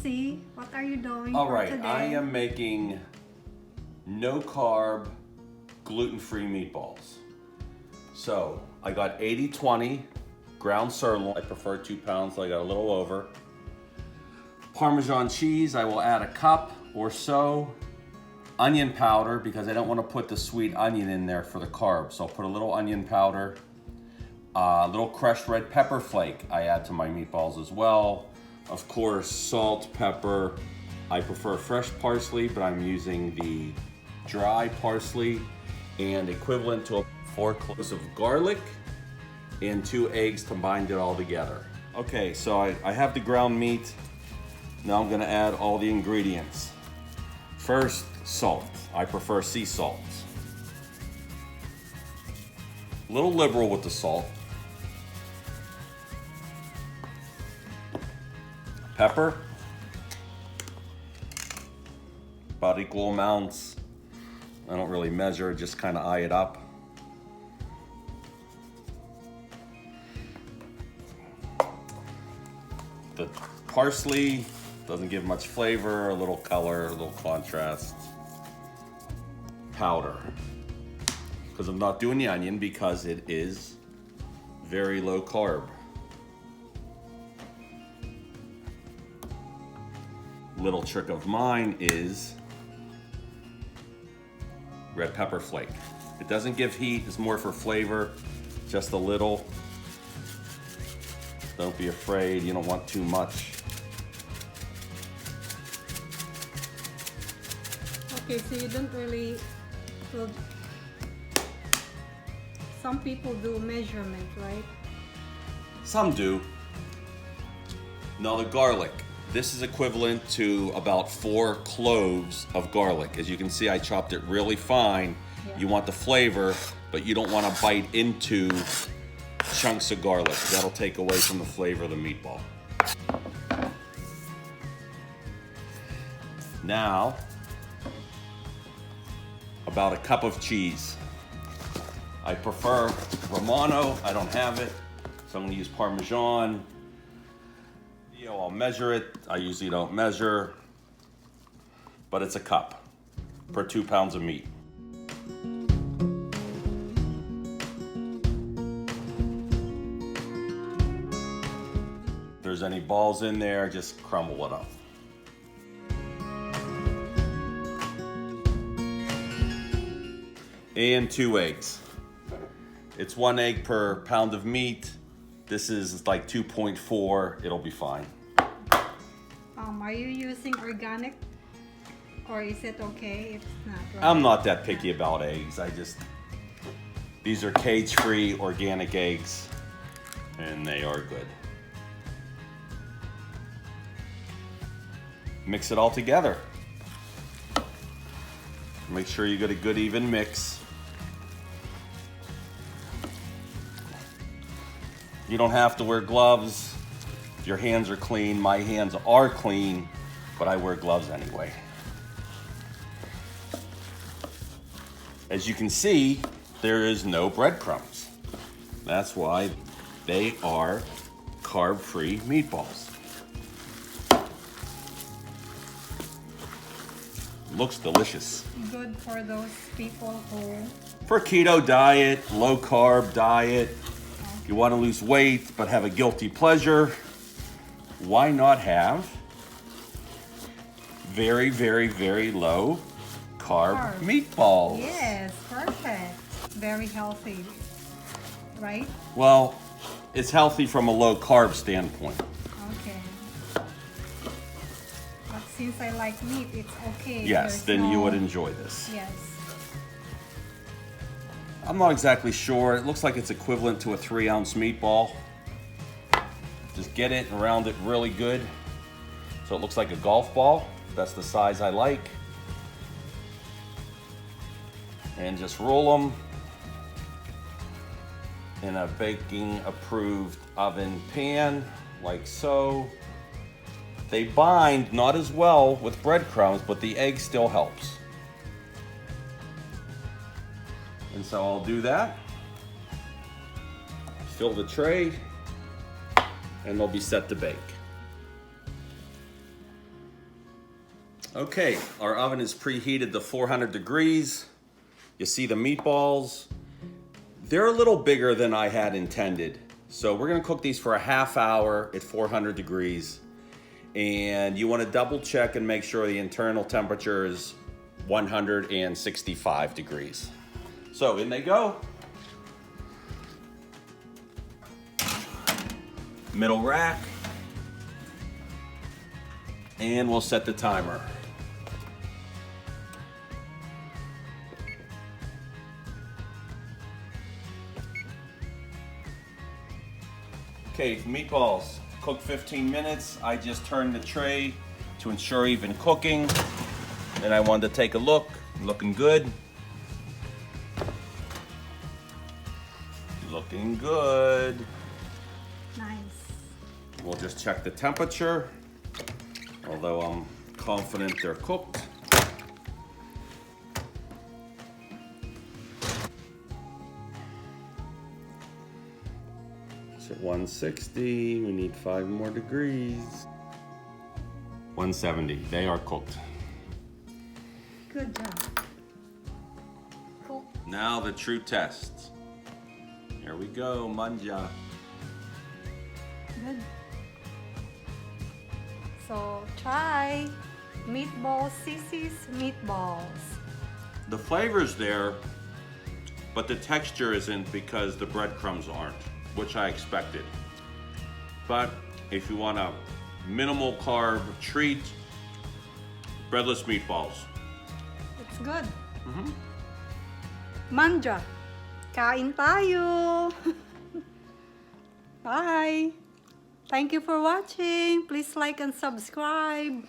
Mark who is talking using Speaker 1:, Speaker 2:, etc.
Speaker 1: See, what are you doing
Speaker 2: All
Speaker 1: for
Speaker 2: right,
Speaker 1: today?
Speaker 2: I am making no carb, gluten-free meatballs. So I got 80-20 ground sirloin. I prefer 2 pounds, so I got a little over. Parmesan cheese, I will add a cup or so. Onion powder, because I don't want to put the sweet onion in there for the carbs. So I'll put a little onion powder. A little crushed red pepper flake I add to my meatballs as well. Of course, salt, pepper. I prefer fresh parsley, but I'm using the dry parsley, and equivalent to 4 cloves of garlic and 2 eggs to bind it all together. Okay, so I have the ground meat. Now I'm gonna add all the ingredients. First, salt. I prefer sea salt. A little liberal with the salt. Pepper, about equal amounts. I don't really measure, just kind of eye it up. The parsley doesn't give much flavor, a little color, a little contrast. Powder, because I'm not doing the onion because it is very low carb. Little trick of mine is red pepper flake. It doesn't give heat, it's more for flavor, just a little. Don't be afraid, you don't want too much.
Speaker 1: Okay, so you don't really, well, some people do measurement, right?
Speaker 2: Some do. Now the garlic. This is equivalent to about 4 cloves of garlic. As you can see, I chopped it really fine.
Speaker 1: Yeah.
Speaker 2: You want the flavor, but you don't want to bite into chunks of garlic. That'll take away from the flavor of the meatball. Now, about a cup of cheese. I prefer Romano, I don't have it, so I'm gonna use Parmesan. I'll measure it. I usually don't measure, but it's a cup per 2 pounds of meat. If there's any balls in there, just crumble it up. And 2 eggs. It's 1 egg per pound of meat. This is like 2.4, it'll be fine.
Speaker 1: Are you using organic, or is it okay if it's not? Right?
Speaker 2: I'm not that picky about eggs. These are cage-free organic eggs, and they are good. Mix it all together. Make sure you get a good even mix. You don't have to wear gloves. If your hands are clean, my hands are clean, but I wear gloves anyway. As you can see, there is no breadcrumbs. That's why they are carb-free meatballs. Looks delicious.
Speaker 1: Good for those people who...
Speaker 2: For a keto diet, low carb diet, you want to lose weight but have a guilty pleasure, why not have very, very, very low carb meatballs?
Speaker 1: Yes, perfect. Very healthy, right?
Speaker 2: Well, it's healthy from a low carb standpoint.
Speaker 1: Okay. But since I like meat, it's okay.
Speaker 2: Yes,
Speaker 1: There's
Speaker 2: then you
Speaker 1: no-
Speaker 2: would enjoy this.
Speaker 1: Yes.
Speaker 2: I'm not exactly sure. It looks like it's equivalent to a 3-ounce meatball. Just get it and round it really good. So it looks like a golf ball. That's the size I like. And just roll them in a baking approved oven pan, like so. They bind not as well with breadcrumbs, but the egg still helps. And so I'll do that. Fill the tray, and they'll be set to bake. Okay, our oven is preheated to 400 degrees. You see the meatballs. They're a little bigger than I had intended. So we're gonna cook these for a half hour at 400 degrees. And you wanna double check and make sure the internal temperature is 165 degrees. So in they go. Middle rack. And we'll set the timer. Okay, meatballs cook 15 minutes. I just turned the tray to ensure even cooking. Then I wanted to take a look. Looking good. Looking good.
Speaker 1: Nice.
Speaker 2: We'll just check the temperature. Although I'm confident they're cooked. It's at 160, we need 5 more degrees. 170, they are cooked.
Speaker 1: Good job. Cool.
Speaker 2: Now the true test. Here we go, manja.
Speaker 1: Good. So try meatballs, Sisi's meatballs.
Speaker 2: The flavor's there, but the texture isn't because the breadcrumbs aren't, which I expected. But if you want a minimal carb treat, breadless meatballs.
Speaker 1: It's good. Manja. Kain tayo. Bye. Thank you for watching. Please like and subscribe.